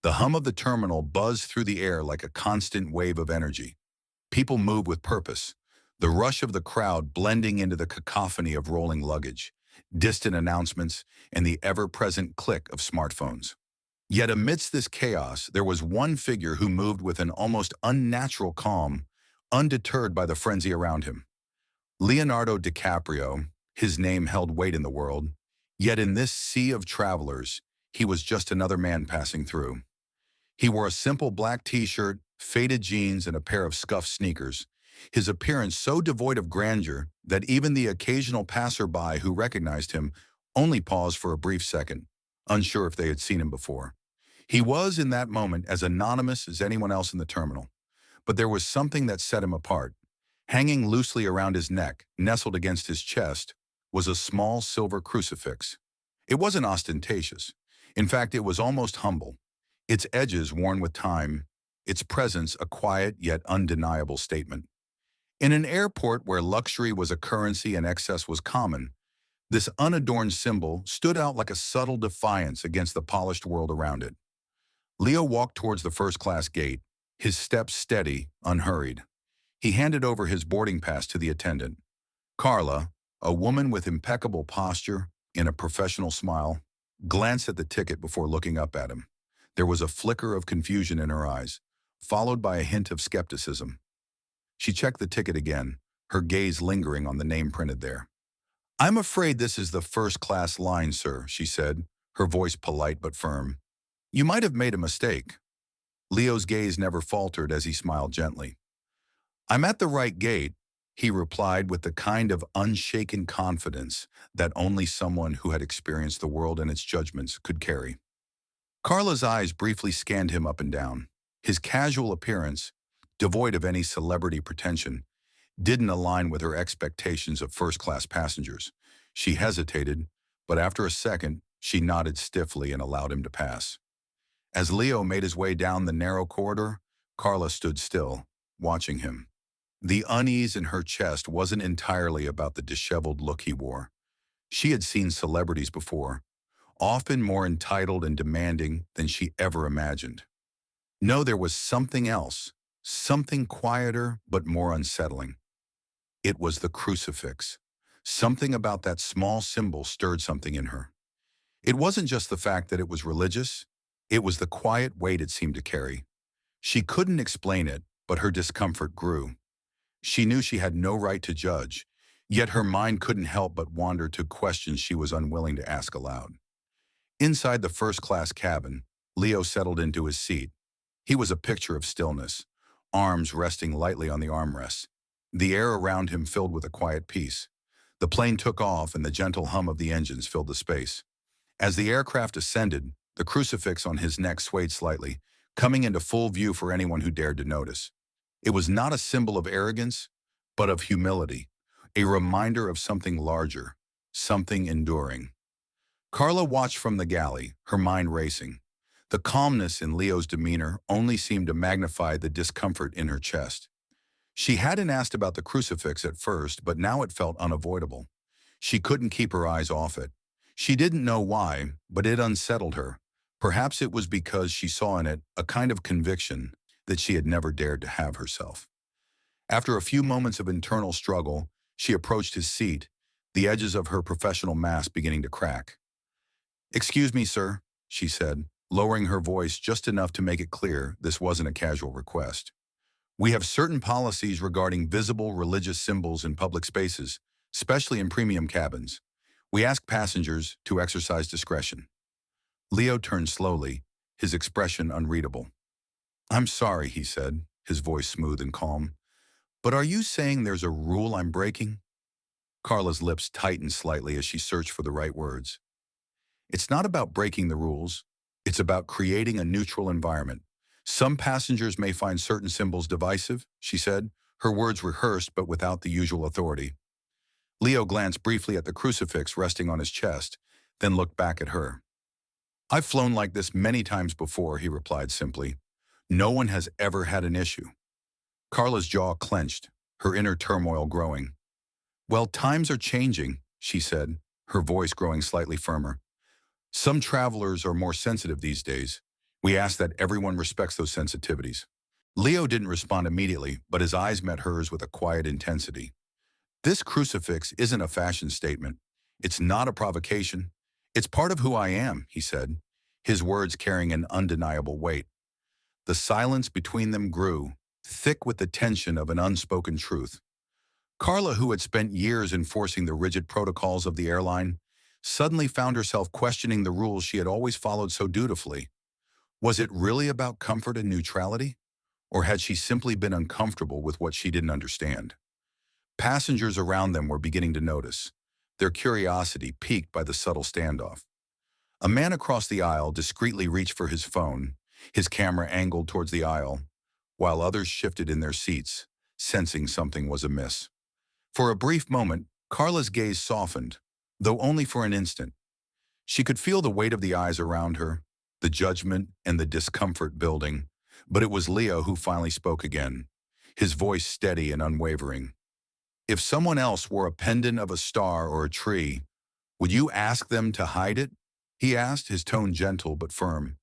The hum of the terminal buzzed through the air like a constant wave of energy. People moved with purpose, the rush of the crowd blending into the cacophony of rolling luggage, distant announcements, and the ever-present click of smartphones. Yet amidst this chaos, there was one figure who moved with an almost unnatural calm, undeterred by the frenzy around him. Leonardo DiCaprio, his name held weight in the world, yet in this sea of travelers, he was just another man passing through. He wore a simple black t-shirt, faded jeans, and a pair of scuffed sneakers, his appearance so devoid of grandeur that even the occasional passerby who recognized him only paused for a brief second, unsure if they had seen him before. He was, in that moment, as anonymous as anyone else in the terminal, but there was something that set him apart. Hanging loosely around his neck, nestled against his chest, was a small silver crucifix. It wasn't ostentatious. In fact, it was almost humble, its edges worn with time, its presence a quiet yet undeniable statement. In an airport where luxury was a currency and excess was common, this unadorned symbol stood out like a subtle defiance against the polished world around it. Leo walked towards the first-class gate, his steps steady, unhurried. He handed over his boarding pass to the attendant. Carla, a woman with impeccable posture and a professional smile, glanced at the ticket before looking up at him. There was a flicker of confusion in her eyes, followed by a hint of skepticism. She checked the ticket again, her gaze lingering on the name printed there. "I'm afraid this is the first-class line, sir," she said, her voice polite but firm. "You might have made a mistake." Leo's gaze never faltered as he smiled gently. "I'm at the right gate," he replied with the kind of unshaken confidence that only someone who had experienced the world and its judgments could carry. Carla's eyes briefly scanned him up and down. His casual appearance, devoid of any celebrity pretension, didn't align with her expectations of first-class passengers. She hesitated, but after a second, she nodded stiffly and allowed him to pass. As Leo made his way down the narrow corridor, Carla stood still, watching him. The unease in her chest wasn't entirely about the disheveled look he wore. She had seen celebrities before, often more entitled and demanding than she ever imagined. No, there was something else, something quieter but more unsettling. It was the crucifix. Something about that small symbol stirred something in her. It wasn't just the fact that it was religious, it was the quiet weight it seemed to carry. She couldn't explain it, but her discomfort grew. She knew she had no right to judge, yet her mind couldn't help but wander to questions she was unwilling to ask aloud. Inside the first-class cabin, Leo settled into his seat. He was a picture of stillness, arms resting lightly on the armrests, the air around him filled with a quiet peace. The plane took off and the gentle hum of the engines filled the space. As the aircraft ascended, the crucifix on his neck swayed slightly, coming into full view for anyone who dared to notice. It was not a symbol of arrogance, but of humility, a reminder of something larger, something enduring. Carla watched from the galley, her mind racing. The calmness in Leo's demeanor only seemed to magnify the discomfort in her chest. She hadn't asked about the crucifix at first, but now it felt unavoidable. She couldn't keep her eyes off it. She didn't know why, but it unsettled her. Perhaps it was because she saw in it a kind of conviction that she had never dared to have herself. After a few moments of internal struggle, she approached his seat, the edges of her professional mask beginning to crack. "Excuse me, sir," she said, lowering her voice just enough to make it clear this wasn't a casual request. "We have certain policies regarding visible religious symbols in public spaces, especially in premium cabins. We ask passengers to exercise discretion." Leo turned slowly, his expression unreadable. "I'm sorry," he said, his voice smooth and calm. "But are you saying there's a rule I'm breaking?" Carla's lips tightened slightly as she searched for the right words. "It's not about breaking the rules. It's about creating a neutral environment. Some passengers may find certain symbols divisive," she said, her words rehearsed but without the usual authority. Leo glanced briefly at the crucifix resting on his chest, then looked back at her. "I've flown like this many times before," he replied simply. "No one has ever had an issue." Carla's jaw clenched, her inner turmoil growing. "Well, times are changing," she said, her voice growing slightly firmer. "Some travelers are more sensitive these days. We ask that everyone respects those sensitivities. Leo didn't respond immediately, but his eyes met hers with a quiet intensity. This crucifix isn't a fashion statement. It's not a provocation. It's part of who I am, he said, his words carrying an undeniable weight. The silence between them grew, thick with the tension of an unspoken truth. Carla, who had spent years enforcing the rigid protocols of the airline, suddenly found herself questioning the rules she had always followed so dutifully. Was it really about comfort and neutrality? Or had she simply been uncomfortable with what she didn't understand? Passengers around them were beginning to notice, their curiosity piqued by the subtle standoff. A man across the aisle discreetly reached for his phone, his camera angled towards the aisle, while others shifted in their seats, sensing something was amiss. For a brief moment, Carla's gaze softened, though only for an instant. She could feel the weight of the eyes around her, the judgment and the discomfort building, but it was Leo who finally spoke again, his voice steady and unwavering. If someone else wore a pendant of a star or a tree, would you ask them to hide it? He asked, his tone gentle but firm.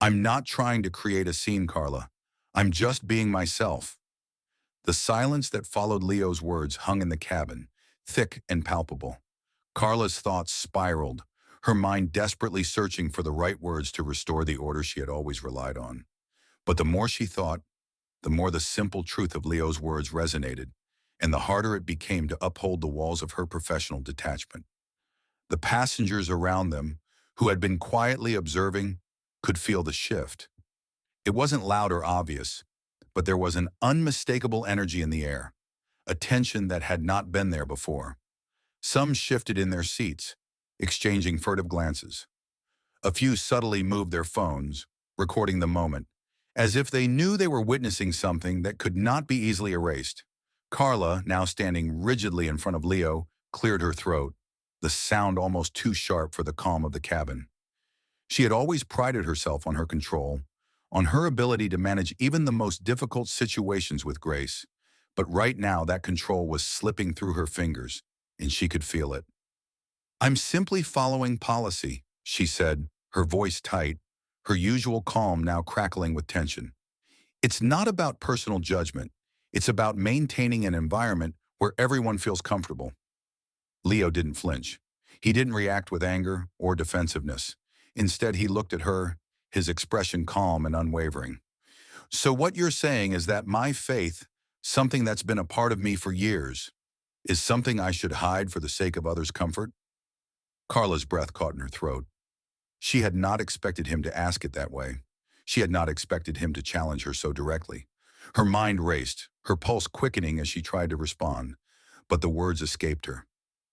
I'm not trying to create a scene, Carla. I'm just being myself. The silence that followed Leo's words hung in the cabin, thick and palpable. Carla's thoughts spiraled, her mind desperately searching for the right words to restore the order she had always relied on. But the more she thought, the more the simple truth of Leo's words resonated, and the harder it became to uphold the walls of her professional detachment. The passengers around them, who had been quietly observing, could feel the shift. It wasn't loud or obvious, but there was an unmistakable energy in the air, a tension that had not been there before. Some shifted in their seats, exchanging furtive glances. A few subtly moved their phones, recording the moment, as if they knew they were witnessing something that could not be easily erased. Carla, now standing rigidly in front of Leo, cleared her throat, the sound almost too sharp for the calm of the cabin. She had always prided herself on her control, on her ability to manage even the most difficult situations with grace. But right now that control was slipping through her fingers, and she could feel it. I'm simply following policy, she said, her voice tight, her usual calm now crackling with tension. It's not about personal judgment. It's about maintaining an environment where everyone feels comfortable. Leo didn't flinch. He didn't react with anger or defensiveness. Instead, he looked at her, his expression calm and unwavering. So what you're saying is that my faith, something that's been a part of me for years, is something I should hide for the sake of others' comfort? Carla's breath caught in her throat. She had not expected him to ask it that way. She had not expected him to challenge her so directly. Her mind raced, her pulse quickening as she tried to respond, but the words escaped her.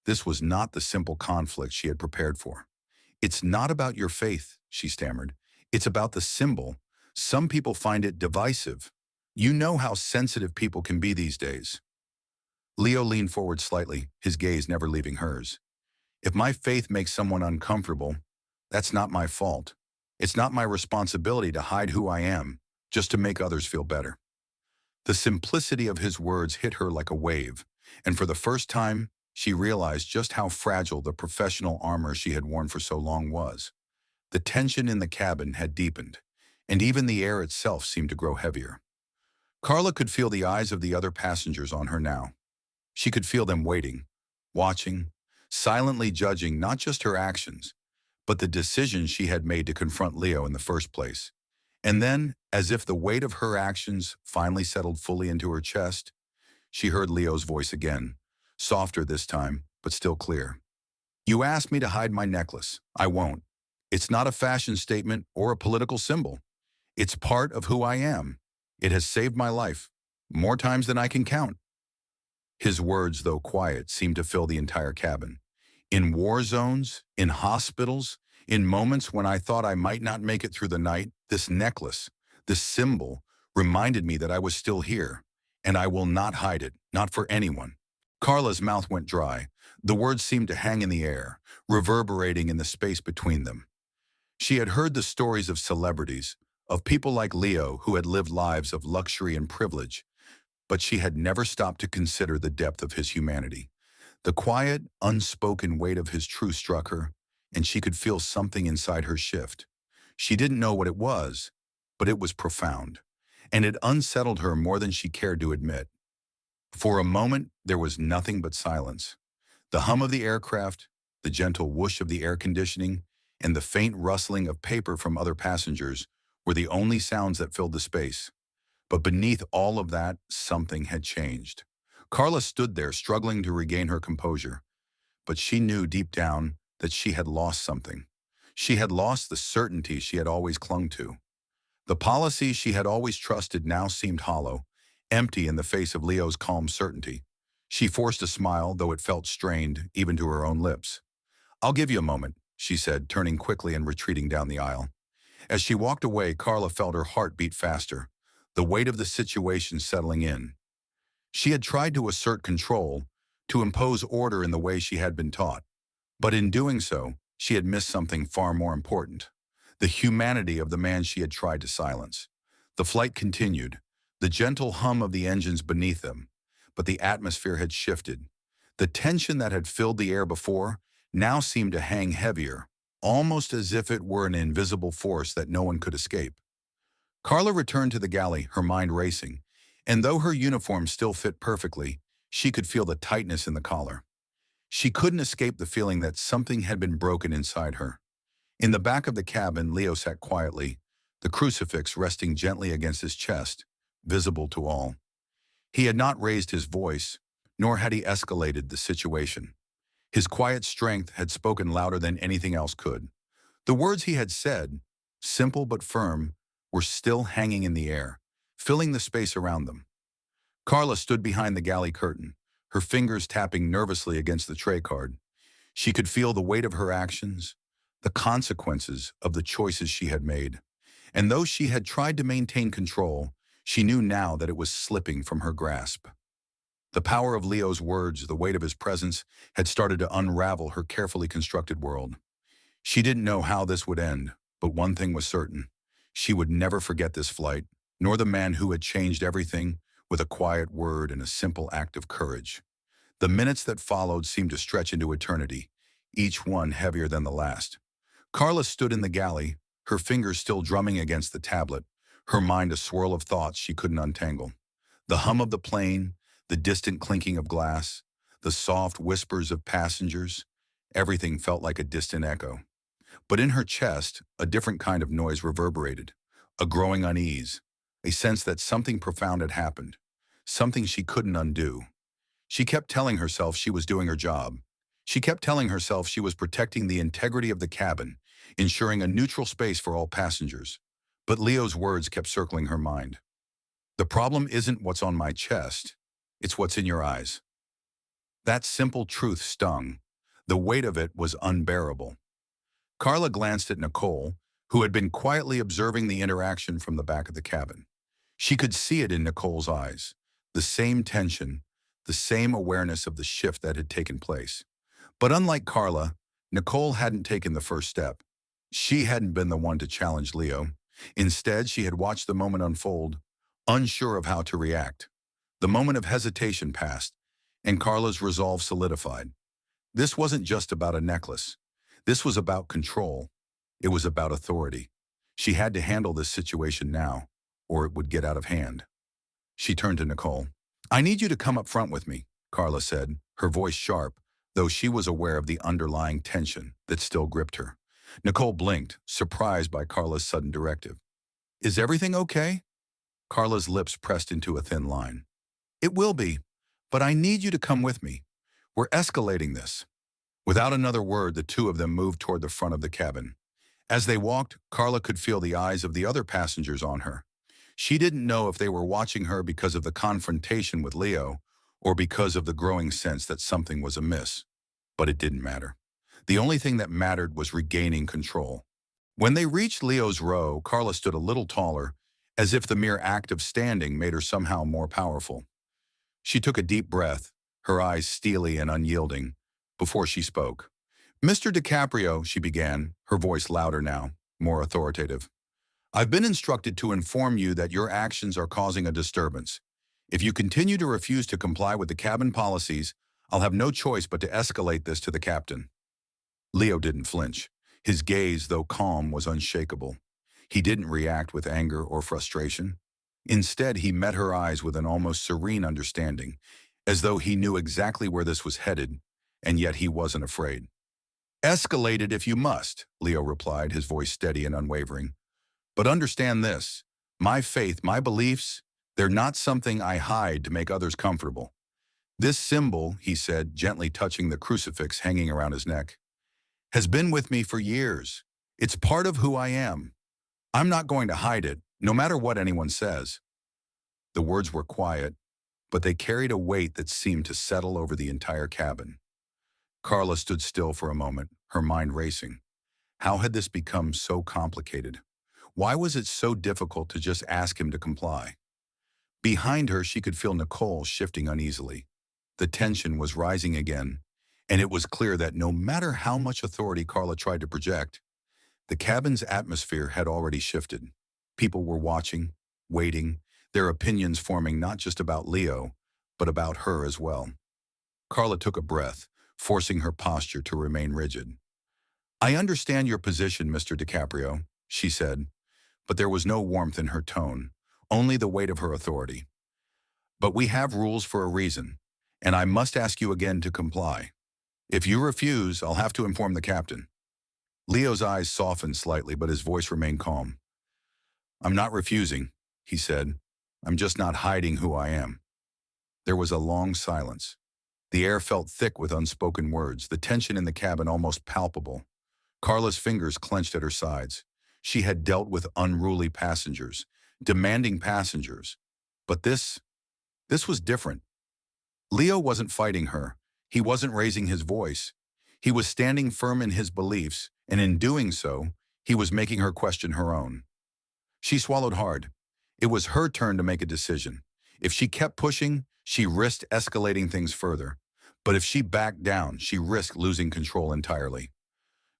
This was not the simple conflict she had prepared for. It's not about your faith, she stammered. It's about the symbol. Some people find it divisive. You know how sensitive people can be these days. Leo leaned forward slightly, his gaze never leaving hers. If my faith makes someone uncomfortable, that's not my fault. It's not my responsibility to hide who I am, just to make others feel better. The simplicity of his words hit her like a wave, and for the first time, she realized just how fragile the professional armor she had worn for so long was. The tension in the cabin had deepened, and even the air itself seemed to grow heavier. Carla could feel the eyes of the other passengers on her now. She could feel them waiting, watching, silently judging not just her actions, but the decision she had made to confront Leo in the first place. And then, as if the weight of her actions finally settled fully into her chest, she heard Leo's voice again, softer this time, but still clear. You asked me to hide my necklace. I won't. It's not a fashion statement or a political symbol. It's part of who I am. It has saved my life, more times than I can count. His words, though quiet, seemed to fill the entire cabin. In war zones, in hospitals, in moments when I thought I might not make it through the night, this necklace, this symbol, reminded me that I was still here, and I will not hide it, not for anyone. Carla's mouth went dry. The words seemed to hang in the air, reverberating in the space between them. She had heard the stories of celebrities, of people like Leo who had lived lives of luxury and privilege, but she had never stopped to consider the depth of his humanity. The quiet, unspoken weight of his truth struck her, and she could feel something inside her shift. She didn't know what it was, but it was profound, and it unsettled her more than she cared to admit. For a moment, there was nothing but silence. The hum of the aircraft, the gentle whoosh of the air conditioning, and the faint rustling of paper from other passengers were the only sounds that filled the space. But beneath all of that, something had changed. Carla stood there, struggling to regain her composure, but she knew deep down that she had lost something. She had lost the certainty she had always clung to. The policy she had always trusted now seemed hollow, empty in the face of Leo's calm certainty. She forced a smile, though it felt strained, even to her own lips. "I'll give you a moment," she said, turning quickly and retreating down the aisle. As she walked away, Carla felt her heart beat faster, the weight of the situation settling in. She had tried to assert control, to impose order in the way she had been taught. But in doing so, she had missed something far more important: the humanity of the man she had tried to silence. The flight continued, the gentle hum of the engines beneath them, but the atmosphere had shifted. The tension that had filled the air before now seemed to hang heavier, almost as if it were an invisible force that no one could escape. Carla returned to the galley, her mind racing, and though her uniform still fit perfectly, she could feel the tightness in the collar. She couldn't escape the feeling that something had been broken inside her. In the back of the cabin, Leo sat quietly, the crucifix resting gently against his chest, visible to all. He had not raised his voice, nor had he escalated the situation. His quiet strength had spoken louder than anything else could. The words he had said, simple but firm, were still hanging in the air, filling the space around them. Carla stood behind the galley curtain, her fingers tapping nervously against the tray card. She could feel the weight of her actions, the consequences of the choices she had made. And though she had tried to maintain control, she knew now that it was slipping from her grasp. The power of Leo's words, the weight of his presence, had started to unravel her carefully constructed world. She didn't know how this would end, but one thing was certain: she would never forget this flight, nor the man who had changed everything with a quiet word and a simple act of courage. The minutes that followed seemed to stretch into eternity, each one heavier than the last. Carla stood in the galley, her fingers still drumming against the tablet, her mind a swirl of thoughts she couldn't untangle. The hum of the plane, the distant clinking of glass, the soft whispers of passengers, everything felt like a distant echo. But in her chest, a different kind of noise reverberated, a growing unease, a sense that something profound had happened, something she couldn't undo. She kept telling herself she was doing her job. She kept telling herself she was protecting the integrity of the cabin, ensuring a neutral space for all passengers. But Leo's words kept circling her mind. "The problem isn't what's on my chest, it's what's in your eyes." That simple truth stung. The weight of it was unbearable. Carla glanced at Nicole, who had been quietly observing the interaction from the back of the cabin. She could see it in Nicole's eyes, the same tension, the same awareness of the shift that had taken place. But unlike Carla, Nicole hadn't taken the first step. She hadn't been the one to challenge Leo. Instead, she had watched the moment unfold, unsure of how to react. The moment of hesitation passed, and Carla's resolve solidified. This wasn't just about a necklace. This was about control. It was about authority. She had to handle this situation now, or it would get out of hand. She turned to Nicole. "I need you to come up front with me," Carla said, her voice sharp, though she was aware of the underlying tension that still gripped her. Nicole blinked, surprised by Carla's sudden directive. "Is everything okay?" Carla's lips pressed into a thin line. "It will be, but I need you to come with me. We're escalating this." Without another word, the two of them moved toward the front of the cabin. As they walked, Carla could feel the eyes of the other passengers on her. She didn't know if they were watching her because of the confrontation with Leo or because of the growing sense that something was amiss. But it didn't matter. The only thing that mattered was regaining control. When they reached Leo's row, Carla stood a little taller, as if the mere act of standing made her somehow more powerful. She took a deep breath, her eyes steely and unyielding, before she spoke. "Mr. DiCaprio," she began, her voice louder now, more authoritative. "I've been instructed to inform you that your actions are causing a disturbance. If you continue to refuse to comply with the cabin policies, I'll have no choice but to escalate this to the captain." Leo didn't flinch. His gaze, though calm, was unshakable. He didn't react with anger or frustration. Instead, he met her eyes with an almost serene understanding, as though he knew exactly where this was headed, and yet he wasn't afraid. "Escalate it if you must," Leo replied, his voice steady and unwavering. "But understand this. My faith, my beliefs, they're not something I hide to make others comfortable. This symbol," he said, gently touching the crucifix hanging around his neck, "has been with me for years. It's part of who I am. I'm not going to hide it, no matter what anyone says." The words were quiet, but they carried a weight that seemed to settle over the entire cabin. Carla stood still for a moment, her mind racing. How had this become so complicated? Why was it so difficult to just ask him to comply? Behind her, she could feel Nicole shifting uneasily. The tension was rising again, and it was clear that no matter how much authority Carla tried to project, the cabin's atmosphere had already shifted. People were watching, waiting, their opinions forming not just about Leo, but about her as well. Carla took a breath, forcing her posture to remain rigid. "I understand your position, Mr. DiCaprio," she said, but there was no warmth in her tone, only the weight of her authority. "But we have rules for a reason, and I must ask you again to comply. If you refuse, I'll have to inform the captain." Leo's eyes softened slightly, but his voice remained calm. "I'm not refusing," he said. "I'm just not hiding who I am." There was a long silence. The air felt thick with unspoken words, the tension in the cabin almost palpable. Carla's fingers clenched at her sides. She had dealt with unruly passengers, demanding passengers. But this was different. Leo wasn't fighting her. He wasn't raising his voice. He was standing firm in his beliefs, and in doing so, he was making her question her own. She swallowed hard. It was her turn to make a decision. If she kept pushing, she risked escalating things further. But if she backed down, she risked losing control entirely.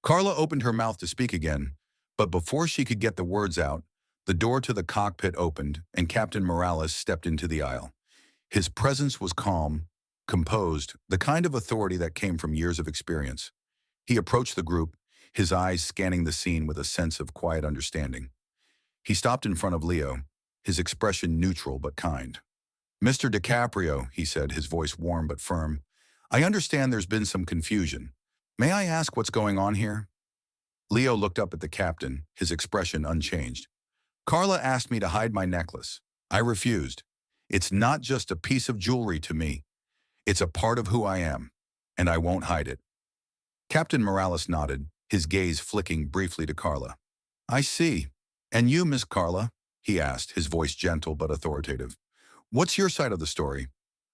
Carla opened her mouth to speak again, but before she could get the words out, the door to the cockpit opened and Captain Morales stepped into the aisle. His presence was calm, composed, the kind of authority that came from years of experience. He approached the group, his eyes scanning the scene with a sense of quiet understanding. He stopped in front of Leo, his expression neutral but kind. "Mr. DiCaprio," he said, his voice warm but firm, "I understand there's been some confusion. May I ask what's going on here?" Leo looked up at the captain, his expression unchanged. "Carla asked me to hide my necklace. I refused. It's not just a piece of jewelry to me. It's a part of who I am, and I won't hide it." Captain Morales nodded, his gaze flicking briefly to Carla. "I see. And you, Miss Carla?" he asked, his voice gentle but authoritative. "What's your side of the story?"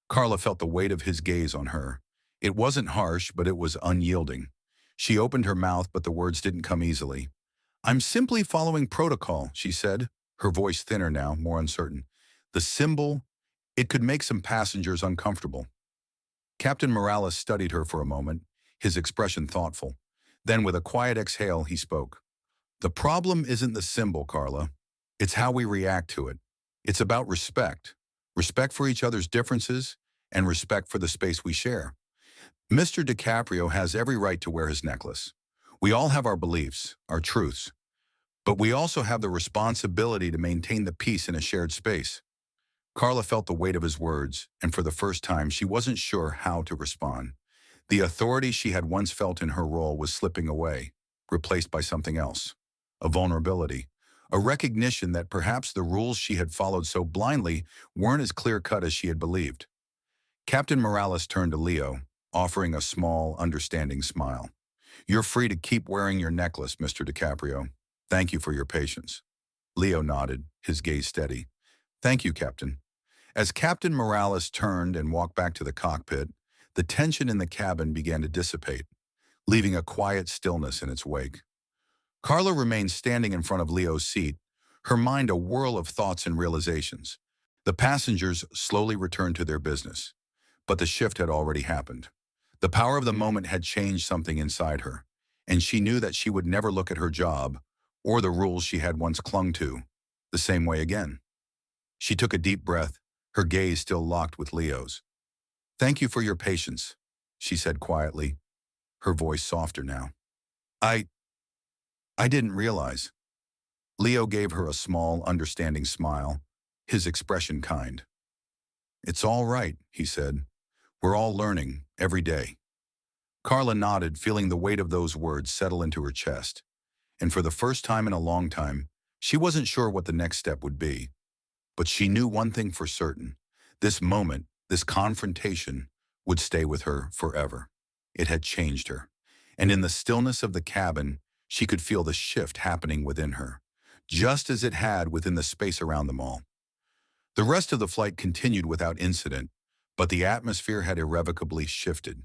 Carla felt the weight of his gaze on her. It wasn't harsh, but it was unyielding. She opened her mouth, but the words didn't come easily. "I'm simply following protocol," she said, her voice thinner now, more uncertain. "The symbol, it could make some passengers uncomfortable." Captain Morales studied her for a moment, his expression thoughtful. Then with a quiet exhale, he spoke. "The problem isn't the symbol, Carla. It's how we react to it. It's about respect. Respect for each other's differences and respect for the space we share. Mr. DiCaprio has every right to wear his necklace. We all have our beliefs, our truths. But we also have the responsibility to maintain the peace in a shared space." Carla felt the weight of his words, and for the first time, she wasn't sure how to respond. The authority she had once felt in her role was slipping away, replaced by something else. A vulnerability. A recognition that perhaps the rules she had followed so blindly weren't as clear-cut as she had believed. Captain Morales turned to Leo, offering a small, understanding smile. "You're free to keep wearing your necklace, Mr. DiCaprio. Thank you for your patience." Leo nodded, his gaze steady. "Thank you, Captain." As Captain Morales turned and walked back to the cockpit, the tension in the cabin began to dissipate, leaving a quiet stillness in its wake. Carla remained standing in front of Leo's seat, her mind a whirl of thoughts and realizations. The passengers slowly returned to their business, but the shift had already happened. The power of the moment had changed something inside her, and she knew that she would never look at her job, or the rules she had once clung to, the same way again. She took a deep breath, her gaze still locked with Leo's. "Thank you for your patience," she said quietly, her voice softer now. I didn't realize." Leo gave her a small, understanding smile, his expression kind. "It's all right," he said. "We're all learning, every day." Carla nodded, feeling the weight of those words settle into her chest. And for the first time in a long time, she wasn't sure what the next step would be. But she knew one thing for certain. This moment, this confrontation, would stay with her forever. It had changed her. And in the stillness of the cabin, she could feel the shift happening within her, just as it had within the space around them all. The rest of the flight continued without incident, but the atmosphere had irrevocably shifted.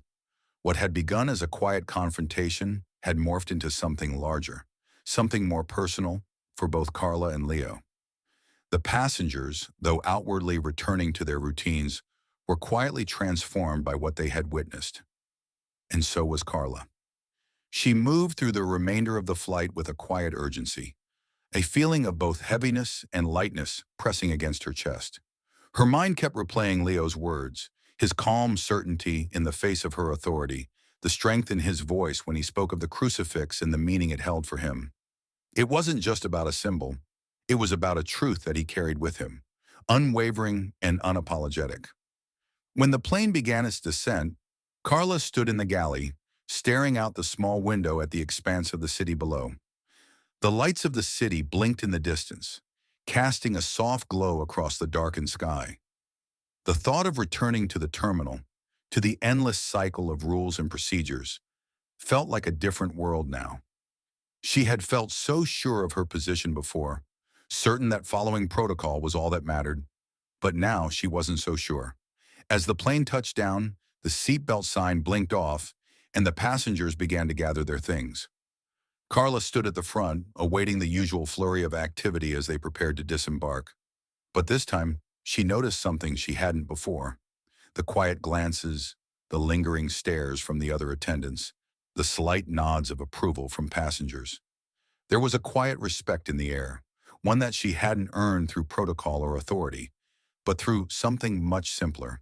What had begun as a quiet confrontation had morphed into something larger, something more personal for both Carla and Leo. The passengers, though outwardly returning to their routines, were quietly transformed by what they had witnessed. And so was Carla. She moved through the remainder of the flight with a quiet urgency, a feeling of both heaviness and lightness pressing against her chest. Her mind kept replaying Leo's words, his calm certainty in the face of her authority, the strength in his voice when he spoke of the crucifix and the meaning it held for him. It wasn't just about a symbol. It was about a truth that he carried with him, unwavering and unapologetic. When the plane began its descent, Carla stood in the galley, staring out the small window at the expanse of the city below. The lights of the city blinked in the distance, casting a soft glow across the darkened sky. The thought of returning to the terminal, to the endless cycle of rules and procedures, felt like a different world now. She had felt so sure of her position before, certain that following protocol was all that mattered, but now she wasn't so sure. As the plane touched down, the seatbelt sign blinked off, and the passengers began to gather their things. Carla stood at the front, awaiting the usual flurry of activity as they prepared to disembark. But this time, she noticed something she hadn't before. The quiet glances, the lingering stares from the other attendants, the slight nods of approval from passengers. There was a quiet respect in the air, one that she hadn't earned through protocol or authority, but through something much simpler.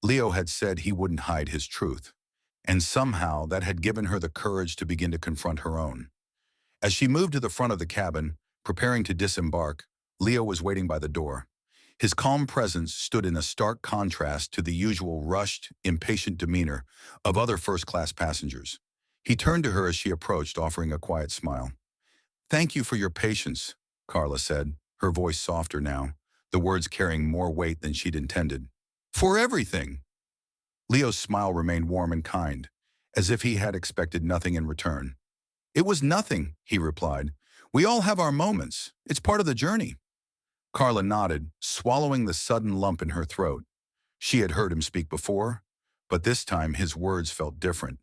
Leo had said he wouldn't hide his truth, and somehow that had given her the courage to begin to confront her own. As she moved to the front of the cabin, preparing to disembark, Leo was waiting by the door. His calm presence stood in a stark contrast to the usual rushed, impatient demeanor of other first-class passengers. He turned to her as she approached, offering a quiet smile. "Thank you for your patience," Carla said, her voice softer now, the words carrying more weight than she'd intended. "For everything." Leo's smile remained warm and kind, as if he had expected nothing in return. "It was nothing," he replied. "We all have our moments. It's part of the journey." Carla nodded, swallowing the sudden lump in her throat. She had heard him speak before, but this time his words felt different.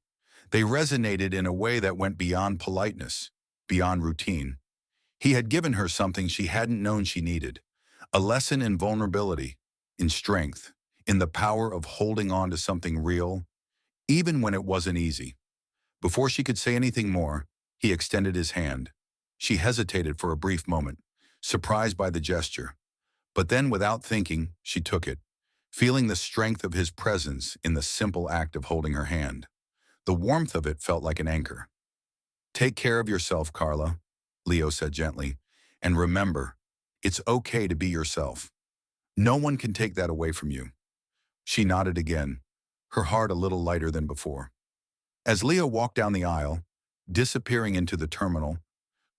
They resonated in a way that went beyond politeness, beyond routine. He had given her something she hadn't known she needed, a lesson in vulnerability, in strength, in the power of holding on to something real, even when it wasn't easy. Before she could say anything more, he extended his hand. She hesitated for a brief moment, surprised by the gesture. But then, without thinking, she took it, feeling the strength of his presence in the simple act of holding her hand. The warmth of it felt like an anchor. "Take care of yourself, Carla," Leo said gently. "And remember, it's okay to be yourself. No one can take that away from you." She nodded again, her heart a little lighter than before. As Leo walked down the aisle, disappearing into the terminal,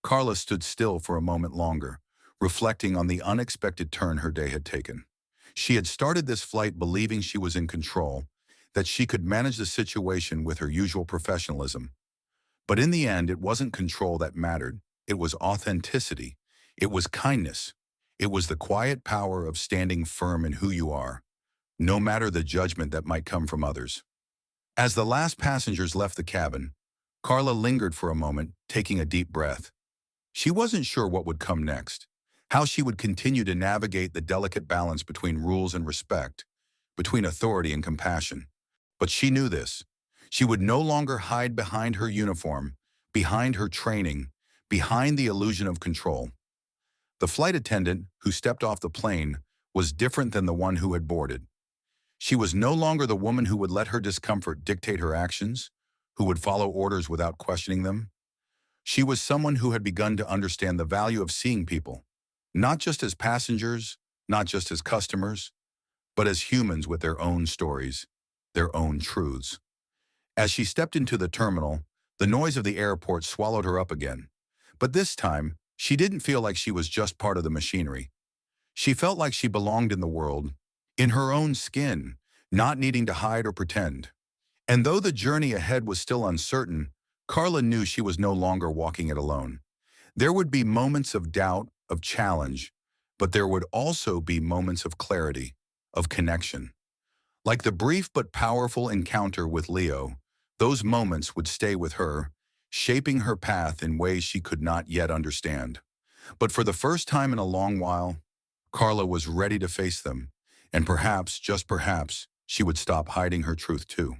Carla stood still for a moment longer, reflecting on the unexpected turn her day had taken. She had started this flight believing she was in control, that she could manage the situation with her usual professionalism. But in the end, it wasn't control that mattered. It was authenticity. It was kindness. It was the quiet power of standing firm in who you are, no matter the judgment that might come from others. As the last passengers left the cabin, Carla lingered for a moment, taking a deep breath. She wasn't sure what would come next, how she would continue to navigate the delicate balance between rules and respect, between authority and compassion. But she knew this. She would no longer hide behind her uniform, behind her training, behind the illusion of control. The flight attendant who stepped off the plane was different than the one who had boarded. She was no longer the woman who would let her discomfort dictate her actions, who would follow orders without questioning them. She was someone who had begun to understand the value of seeing people, not just as passengers, not just as customers, but as humans with their own stories, their own truths. As she stepped into the terminal, the noise of the airport swallowed her up again. But this time, she didn't feel like she was just part of the machinery. She felt like she belonged in the world, in her own skin, not needing to hide or pretend. And though the journey ahead was still uncertain, Carla knew she was no longer walking it alone. There would be moments of doubt, of challenge, but there would also be moments of clarity, of connection. Like the brief but powerful encounter with Leo, those moments would stay with her, shaping her path in ways she could not yet understand. But for the first time in a long while, Carla was ready to face them, and perhaps, just perhaps, she would stop hiding her truth too.